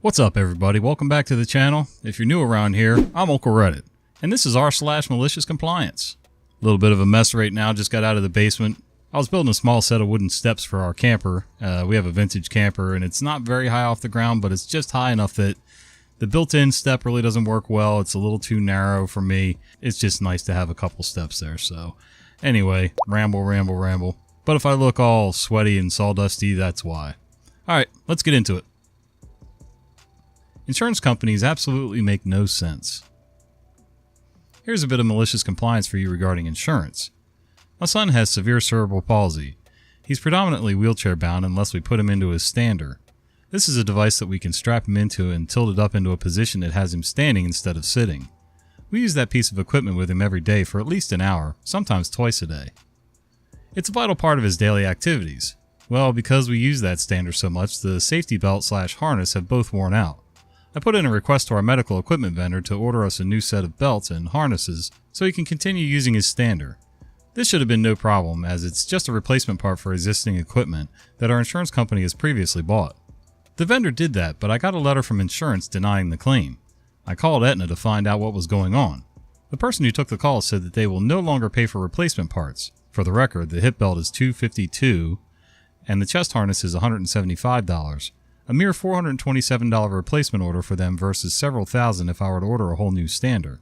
What's up, everybody? Welcome back to the channel. If you're new around here, I'm Uncle Reddit, and this is r/malicious compliance. A little bit of a mess right now, just got out of the basement. I was building a small set of wooden steps for our camper. We have a vintage camper, and it's not very high off the ground, but it's just high enough that the built-in step really doesn't work well. It's a little too narrow for me. It's just nice to have a couple steps there. So anyway, ramble. But if I look all sweaty and sawdusty, that's why. All right, let's get into it. Insurance companies absolutely make no sense. Here's a bit of malicious compliance for you regarding insurance. My son has severe cerebral palsy. He's predominantly wheelchair bound unless we put him into his stander. This is a device that we can strap him into and tilt it up into a position that has him standing instead of sitting. We use that piece of equipment with him every day for at least an hour, sometimes twice a day. It's a vital part of his daily activities. Well, because we use that stander so much, the safety belt / harness have both worn out. I put in a request to our medical equipment vendor to order us a new set of belts and harnesses so he can continue using his stander. This should have been no problem, as it's just a replacement part for existing equipment that our insurance company has previously bought. The vendor did that, but I got a letter from insurance denying the claim. I called Aetna to find out what was going on. The person who took the call said that they will no longer pay for replacement parts. For the record, the hip belt is $252 and the chest harness is $175. A mere $427 replacement order for them versus several thousand if I were to order a whole new stander.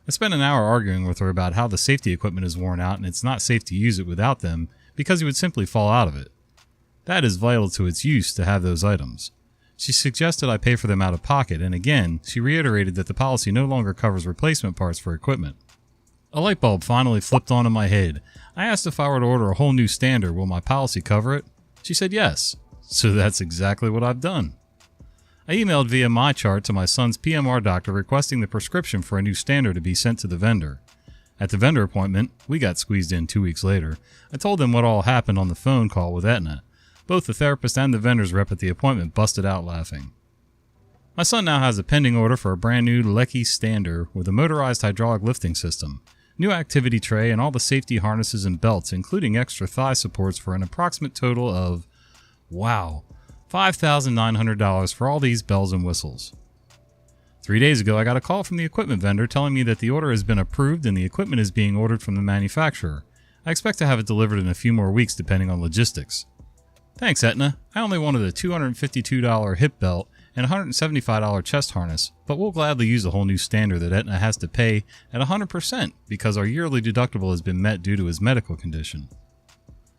I spent an hour arguing with her about how the safety equipment is worn out and it's not safe to use it without them because he would simply fall out of it. That is vital to its use to have those items. She suggested I pay for them out of pocket, and again, she reiterated that the policy no longer covers replacement parts for equipment. A light bulb finally flipped on in my head. I asked if I were to order a whole new stander, will my policy cover it? She said yes. So that's exactly what I've done. I emailed via MyChart to my son's PMR doctor requesting the prescription for a new stander to be sent to the vendor. At the vendor appointment, we got squeezed in 2 weeks later, I told them what all happened on the phone call with Aetna. Both the therapist and the vendor's rep at the appointment busted out laughing. My son now has a pending order for a brand new Lecky stander with a motorized hydraulic lifting system, new activity tray, and all the safety harnesses and belts, including extra thigh supports for an approximate total of wow, $5,900 for all these bells and whistles. 3 days ago, I got a call from the equipment vendor telling me that the order has been approved and the equipment is being ordered from the manufacturer. I expect to have it delivered in a few more weeks depending on logistics. Thanks, Aetna. I only wanted a $252 hip belt and $175 chest harness, but we'll gladly use a whole new stander that Aetna has to pay at 100% because our yearly deductible has been met due to his medical condition.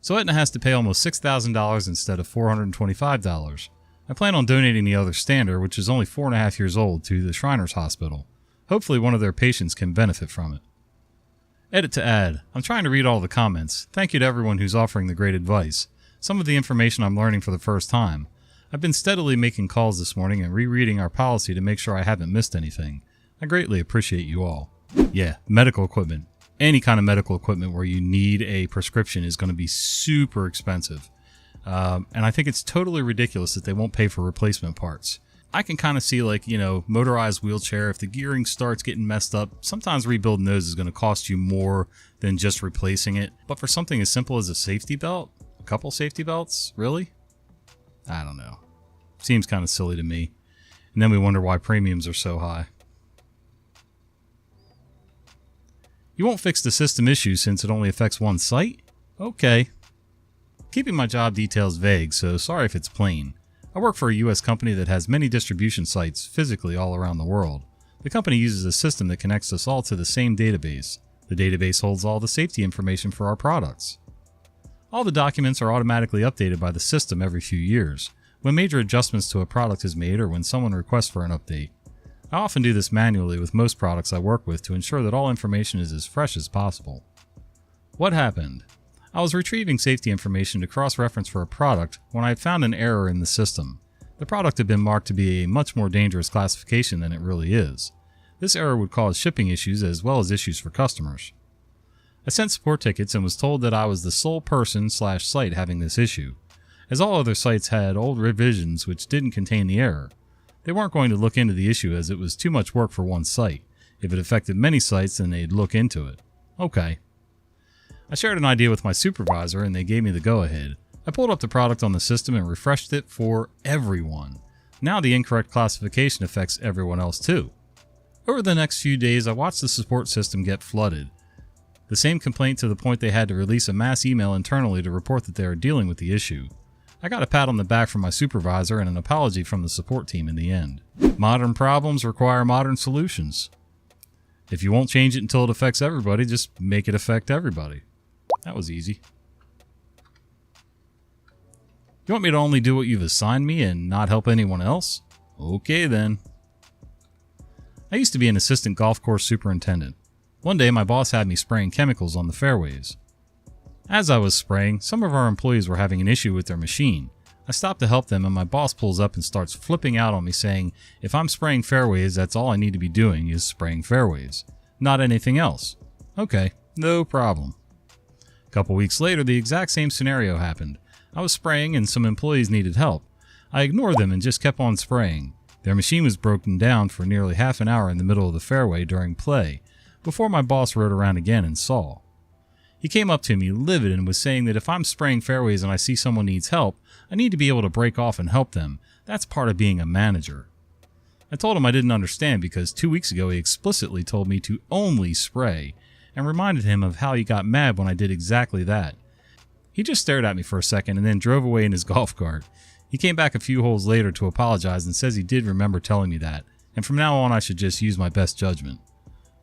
So Aetna has to pay almost $6,000 instead of $425. I plan on donating the other stander, which is only 4.5 years old, to the Shriners Hospital. Hopefully one of their patients can benefit from it. Edit to add. I'm trying to read all the comments. Thank you to everyone who's offering the great advice. Some of the information I'm learning for the first time. I've been steadily making calls this morning and rereading our policy to make sure I haven't missed anything. I greatly appreciate you all. Yeah, medical equipment. Any kind of medical equipment where you need a prescription is going to be super expensive. And I think it's totally ridiculous that they won't pay for replacement parts. I can kind of see, like, motorized wheelchair, if the gearing starts getting messed up, sometimes rebuilding those is going to cost you more than just replacing it. But for something as simple as a safety belt, a couple safety belts, really? I don't know. Seems kind of silly to me. And then we wonder why premiums are so high. You won't fix the system issue since it only affects one site? Okay. Keeping my job details vague, so sorry if it's plain. I work for a US company that has many distribution sites physically all around the world. The company uses a system that connects us all to the same database. The database holds all the safety information for our products. All the documents are automatically updated by the system every few years, when major adjustments to a product is made or when someone requests for an update. I often do this manually with most products I work with to ensure that all information is as fresh as possible. What happened? I was retrieving safety information to cross-reference for a product when I had found an error in the system. The product had been marked to be a much more dangerous classification than it really is. This error would cause shipping issues as well as issues for customers. I sent support tickets and was told that I was the sole person / site having this issue, as all other sites had old revisions which didn't contain the error. They weren't going to look into the issue as it was too much work for one site. If it affected many sites, then they'd look into it. Okay. I shared an idea with my supervisor and they gave me the go-ahead. I pulled up the product on the system and refreshed it for everyone. Now the incorrect classification affects everyone else too. Over the next few days, I watched the support system get flooded. The same complaint to the point they had to release a mass email internally to report that they are dealing with the issue. I got a pat on the back from my supervisor and an apology from the support team in the end. Modern problems require modern solutions. If you won't change it until it affects everybody, just make it affect everybody. That was easy. You want me to only do what you've assigned me and not help anyone else? Okay then. I used to be an assistant golf course superintendent. One day my boss had me spraying chemicals on the fairways. As I was spraying, some of our employees were having an issue with their machine. I stopped to help them and my boss pulls up and starts flipping out on me saying, if I'm spraying fairways, that's all I need to be doing is spraying fairways. Not anything else. Okay, no problem. A couple weeks later, the exact same scenario happened. I was spraying and some employees needed help. I ignored them and just kept on spraying. Their machine was broken down for nearly half an hour in the middle of the fairway during play, before my boss rode around again and saw. He came up to me livid and was saying that if I'm spraying fairways and I see someone needs help, I need to be able to break off and help them. That's part of being a manager. I told him I didn't understand because 2 weeks ago he explicitly told me to only spray and reminded him of how he got mad when I did exactly that. He just stared at me for a second and then drove away in his golf cart. He came back a few holes later to apologize and says he did remember telling me that, and from now on I should just use my best judgment.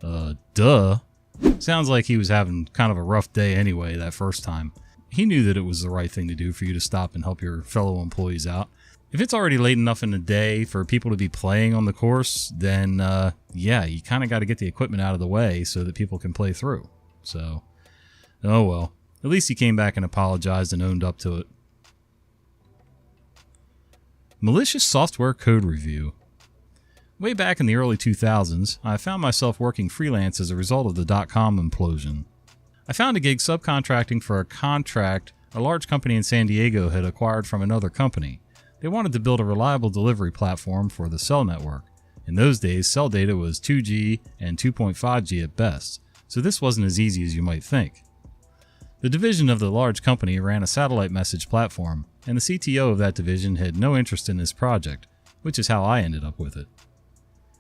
Duh. Sounds like he was having kind of a rough day anyway that first time. He knew that it was the right thing to do for you to stop and help your fellow employees out. If it's already late enough in the day for people to be playing on the course, then yeah, you kind of got to get the equipment out of the way so that people can play through. So, oh well. At least he came back and apologized and owned up to it. Malicious software code review. Way back in the early 2000s, I found myself working freelance as a result of the .com implosion. I found a gig subcontracting for a contract a large company in San Diego had acquired from another company. They wanted to build a reliable delivery platform for the cell network. In those days, cell data was 2G and 2.5G at best, so this wasn't as easy as you might think. The division of the large company ran a satellite message platform, and the CTO of that division had no interest in this project, which is how I ended up with it.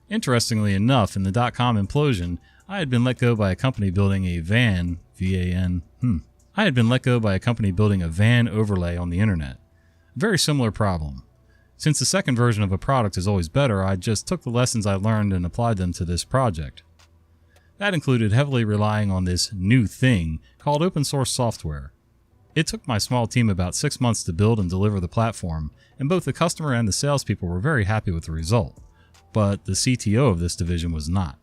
Interestingly enough, in the .com implosion, I had been let go by a company building a VAN, I had been let go by a company building a VAN overlay on the internet. A very similar problem. Since the second version of a product is always better, I just took the lessons I learned and applied them to this project. That included heavily relying on this new thing called open source software. It took my small team about 6 months to build and deliver the platform, and both the customer and the salespeople were very happy with the result. But the CTO of this division was not.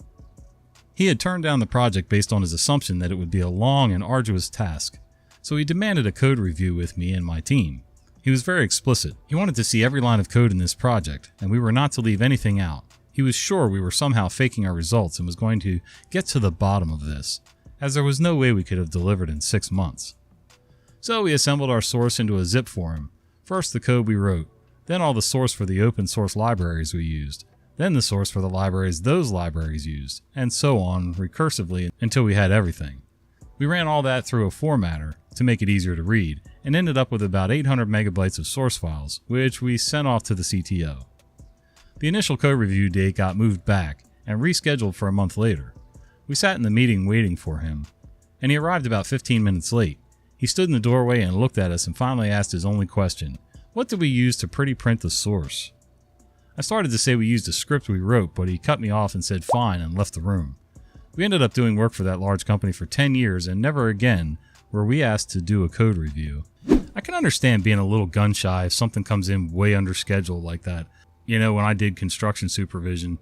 He had turned down the project based on his assumption that it would be a long and arduous task, so he demanded a code review with me and my team. He was very explicit. He wanted to see every line of code in this project, and we were not to leave anything out. He was sure we were somehow faking our results and was going to get to the bottom of this, as there was no way we could have delivered in 6 months. So we assembled our source into a zip for him. First the code we wrote, then all the source for the open source libraries we used, then the source for the libraries those libraries used, and so on recursively until we had everything. We ran all that through a formatter to make it easier to read, and ended up with about 800 megabytes of source files, which we sent off to the CTO. The initial code review date got moved back and rescheduled for a month later. We sat in the meeting waiting for him, and he arrived about 15 minutes late. He stood in the doorway and looked at us and finally asked his only question, "What did we use to pretty print the source?" I started to say we used a script we wrote, but he cut me off and said fine and left the room. We ended up doing work for that large company for 10 years and never again were we asked to do a code review. I can understand being a little gun shy if something comes in way under schedule like that. You know, when I did construction supervision,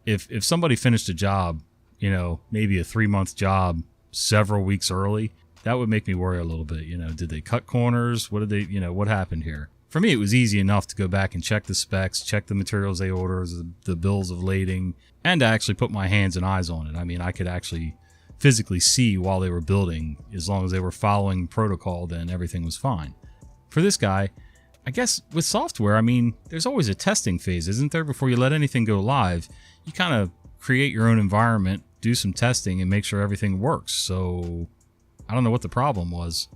if somebody finished a job, you know, maybe a 3-month job several weeks early, that would make me worry a little bit. You know, did they cut corners? What did they, what happened here? For me, it was easy enough to go back and check the specs, check the materials they ordered, the bills of lading, and to actually put my hands and eyes on it. I mean, I could actually physically see while they were building. As long as they were following protocol, then everything was fine. For this guy, I guess with software, I mean, there's always a testing phase, isn't there? Before you let anything go live, you kind of create your own environment, do some testing, and make sure everything works. So I don't know what the problem was.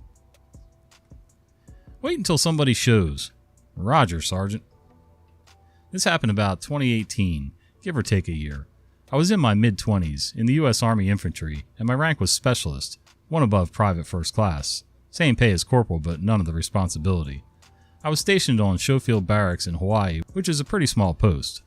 Wait until somebody shows. Roger, Sergeant. This happened about 2018, give or take a year. I was in my mid-20s in the U.S. Army Infantry, and my rank was Specialist, one above Private First Class. Same pay as Corporal, but none of the responsibility. I was stationed on Schofield Barracks in Hawaii, which is a pretty small post.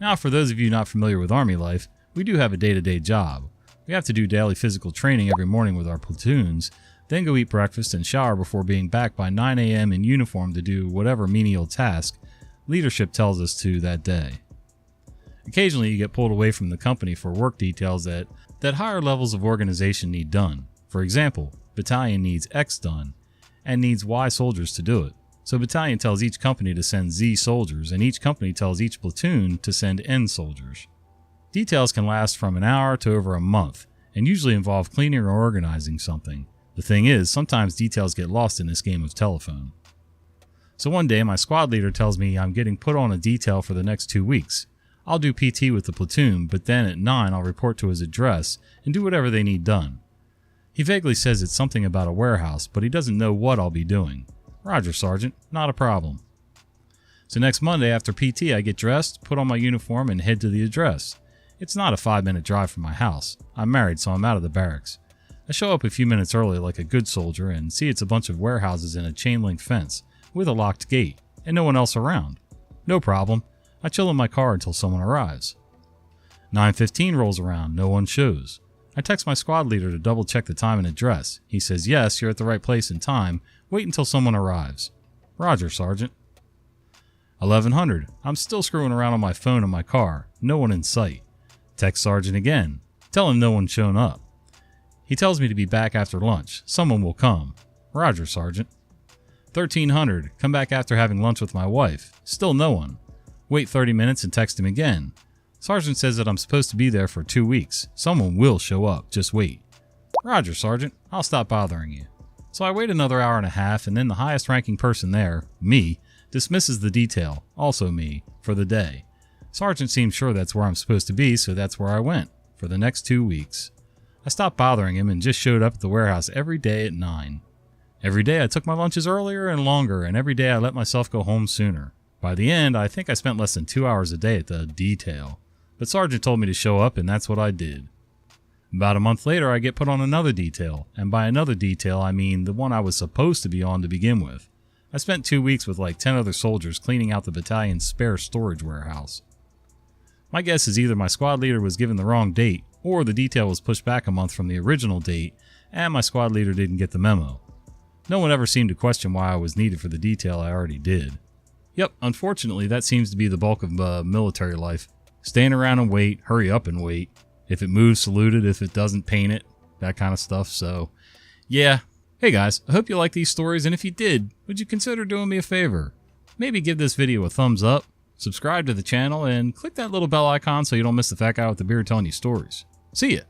Now, for those of you not familiar with Army life, we do have a day-to-day job. We have to do daily physical training every morning with our platoons, then go eat breakfast and shower before being back by 9 a.m. in uniform to do whatever menial task leadership tells us to that day. Occasionally you get pulled away from the company for work details that higher levels of organization need done. For example, battalion needs X done and needs Y soldiers to do it. So battalion tells each company to send Z soldiers, and each company tells each platoon to send N soldiers. Details can last from an hour to over a month, and usually involve cleaning or organizing something. The thing is, sometimes details get lost in this game of telephone. So one day my squad leader tells me I'm getting put on a detail for the next 2 weeks. I'll do PT with the platoon, but then at 9 I'll report to his address and do whatever they need done. He vaguely says it's something about a warehouse, but he doesn't know what I'll be doing. Roger, Sergeant, not a problem. So next Monday after PT I get dressed, put on my uniform, and head to the address. It's not a 5-minute drive from my house. I'm married, so I'm out of the barracks. I show up a few minutes early like a good soldier and see it's a bunch of warehouses in a chain-link fence with a locked gate and no one else around. No problem. I chill in my car until someone arrives. 9:15 rolls around, no one shows. I text my squad leader to double check the time and address. He says, yes, you're at the right place and time. Wait until someone arrives. Roger, Sergeant. 1100. I'm still screwing around on my phone in my car. No one in sight. Text Sergeant again. Tell him no one's shown up. He tells me to be back after lunch. Someone will come. Roger, Sergeant. 1300. Come back after having lunch with my wife. Still no one. Wait 30 minutes and text him again. Sergeant says that I'm supposed to be there for 2 weeks. Someone will show up. Just wait. Roger, Sergeant. I'll stop bothering you. So I wait another hour and a half, and then the highest ranking person there, me, dismisses the detail, also me, for the day. Sergeant seems sure that's where I'm supposed to be, so that's where I went, for the next 2 weeks. I stopped bothering him and just showed up at the warehouse every day at 9. Every day I took my lunches earlier and longer, and every day I let myself go home sooner. By the end, I think I spent less than 2 hours a day at the detail. But Sergeant told me to show up, and that's what I did. About a month later, I get put on another detail, and by another detail, I mean the one I was supposed to be on to begin with. I spent 2 weeks with like 10 other soldiers cleaning out the battalion's spare storage warehouse. My guess is either my squad leader was given the wrong date, or the detail was pushed back a month from the original date, and my squad leader didn't get the memo. No one ever seemed to question why I was needed for the detail I already did. Yep, unfortunately that seems to be the bulk of military life. Stand around and wait, hurry up and wait. If it moves, salute it. If it doesn't, paint it. That kind of stuff, so yeah. Hey guys, I hope you like these stories, and if you did, would you consider doing me a favor? Maybe give this video a thumbs up, subscribe to the channel, and click that little bell icon so you don't miss the fat guy with the beard telling you stories. See ya!